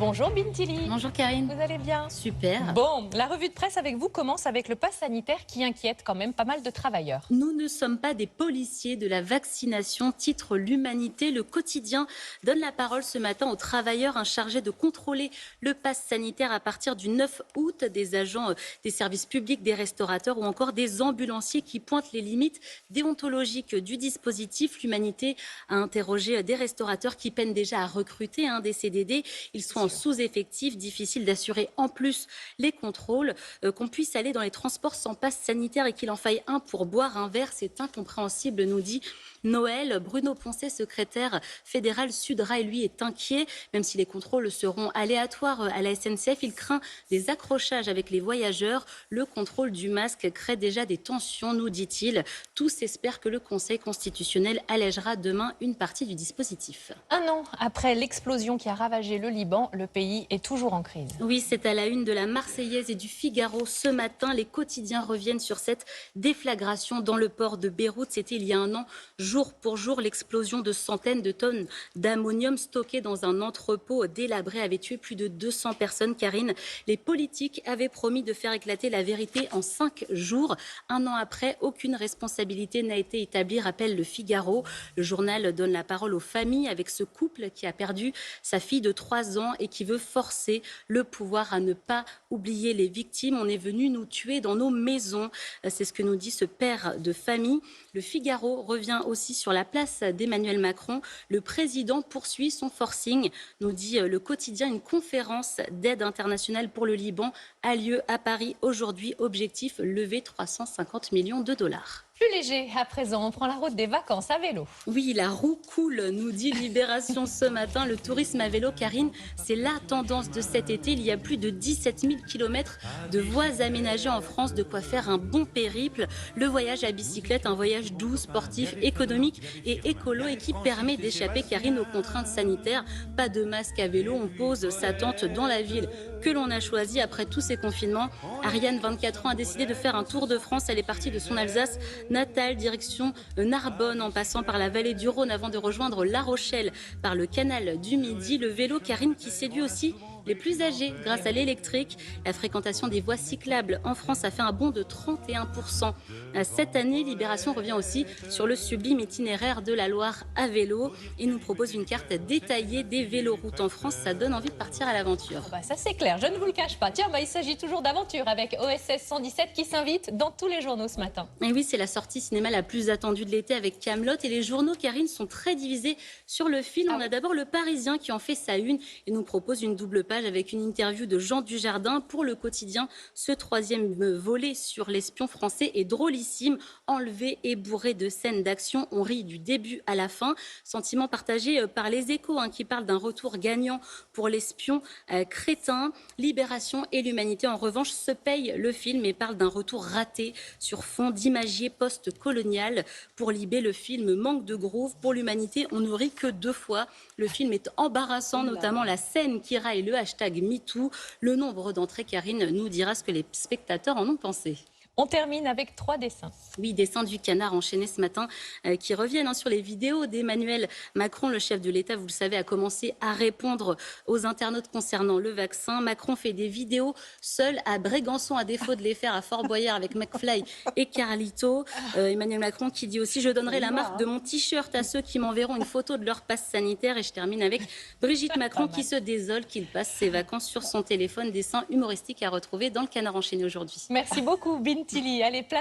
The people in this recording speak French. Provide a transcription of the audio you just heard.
Bonjour Bintili. Bonjour Karine. Vous allez bien? Super. Bon, la revue de presse avec vous commence avec le pass sanitaire qui inquiète quand même pas mal de travailleurs. Nous ne sommes pas des policiers de la vaccination, titre l'Humanité. Le quotidien donne la parole ce matin aux travailleurs chargés de contrôler le pass sanitaire à partir du 9 août. Des agents des services publics, des restaurateurs ou encore des ambulanciers qui pointent les limites déontologiques du dispositif. L'Humanité a interrogé des restaurateurs qui peinent déjà à recruter des CDD. Ils sont en sous-effectif, difficile d'assurer en plus les contrôles. Qu'on puisse aller dans les transports sans passe sanitaire et qu'il en faille un pour boire un verre, c'est incompréhensible, nous dit Noël. Bruno Poncet, secrétaire fédéral Sudrail, lui est inquiet. Même si les contrôles seront aléatoires à la SNCF, il craint des accrochages avec les voyageurs. Le contrôle du masque crée déjà des tensions, nous dit-il. Tous espèrent que le Conseil constitutionnel allègera demain une partie du dispositif. Un an après l'explosion qui a ravagé le Liban, le pays est toujours en crise. Oui, c'est à la une de la Marseillaise et du Figaro ce matin. Les quotidiens reviennent sur cette déflagration dans le port de Beyrouth. C'était il y a un an, jour pour jour. L'explosion de centaines de tonnes d'ammonium stockées dans un entrepôt délabré avait tué plus de 200 personnes. Karine, les politiques avaient promis de faire éclater la vérité en 5 jours. Un an après, aucune responsabilité n'a été établie, rappelle le Figaro. Le journal donne la parole aux familles avec ce couple qui a perdu sa fille de 3 ans et qui veut forcer le pouvoir à ne pas oublier les victimes. On est venu nous tuer dans nos maisons. C'est ce que nous dit ce père de famille. Le Figaro revient aussi sur la place d'Emmanuel Macron. Le président poursuit son forcing, nous dit le quotidien. Une conférence d'aide internationale pour le Liban a lieu à Paris aujourd'hui. Objectif, lever 350 millions de dollars. Plus léger à présent, on prend la route des vacances à vélo. Oui, la roue coule, nous dit Libération ce matin. Le tourisme à vélo, Karine, c'est la tendance de cet été. Il y a plus de 17 000 km de voies aménagées en France, de quoi faire un bon périple. Le voyage à bicyclette, un voyage doux, sportif, économique et écolo et qui permet d'échapper, Karine, aux contraintes sanitaires. Pas de masque à vélo, on pose sa tente dans la ville que l'on a choisie après tous ces confinements. Ariane, 24 ans, a décidé de faire un tour de France. Elle est partie de son Alsace natale, direction Narbonne, en passant par la vallée du Rhône avant de rejoindre La Rochelle par le canal du Midi. Le vélo, Karine, qui séduit aussi les plus âgés grâce à l'électrique. La fréquentation des voies cyclables en France a fait un bond de 31%. Cette année, Libération revient aussi sur le sublime itinéraire de la Loire à vélo et nous propose une carte détaillée des véloroutes en France. Ça donne envie de partir à l'aventure. Ça c'est clair, je ne vous le cache pas. Tiens, il s'agit toujours d'aventure avec OSS 117 qui s'invite dans tous les journaux ce matin. Et oui, c'est la sortie cinéma la plus attendue de l'été avec Kaamelott. Et les journaux, Karine, sont très divisés sur le film. On a d'abord Le Parisien qui en fait sa une et nous propose une double page avec une interview de Jean Dujardin pour le quotidien. Ce 3e volet sur l'espion français est drôlissime, enlevé et bourré de scènes d'action. On rit du début à la fin. Sentiment partagé par les Échos qui parlent d'un retour gagnant pour l'espion crétin. Libération et l'Humanité, en revanche, se payent le film et parlent d'un retour raté sur fond d'imagier post-colonial. Pour Libé, le film manque de groove. Pour l'Humanité, on ne rit que 2 fois. Le film est embarrassant, notamment la scène qui raille le hashtag MeToo. Le nombre d'entrées, Karine, nous dira ce que les spectateurs en ont pensé. On termine avec 3 dessins. Oui, dessins du Canard enchaînés ce matin qui reviennent sur les vidéos d'Emmanuel Macron. Le chef de l'État, vous le savez, a commencé à répondre aux internautes concernant le vaccin. Macron fait des vidéos seul à Brégançon, à défaut de les faire à Fort Boyard avec McFly et Carlito. Emmanuel Macron qui dit aussi « Je donnerai la marque de mon t-shirt à ceux qui m'enverront une photo de leur passe sanitaire ». Et je termine avec Brigitte Macron qui se désole qu'il passe ses vacances sur son téléphone. Dessin humoristique à retrouver dans le Canard enchaîné aujourd'hui. Merci beaucoup Bintili. Allez, place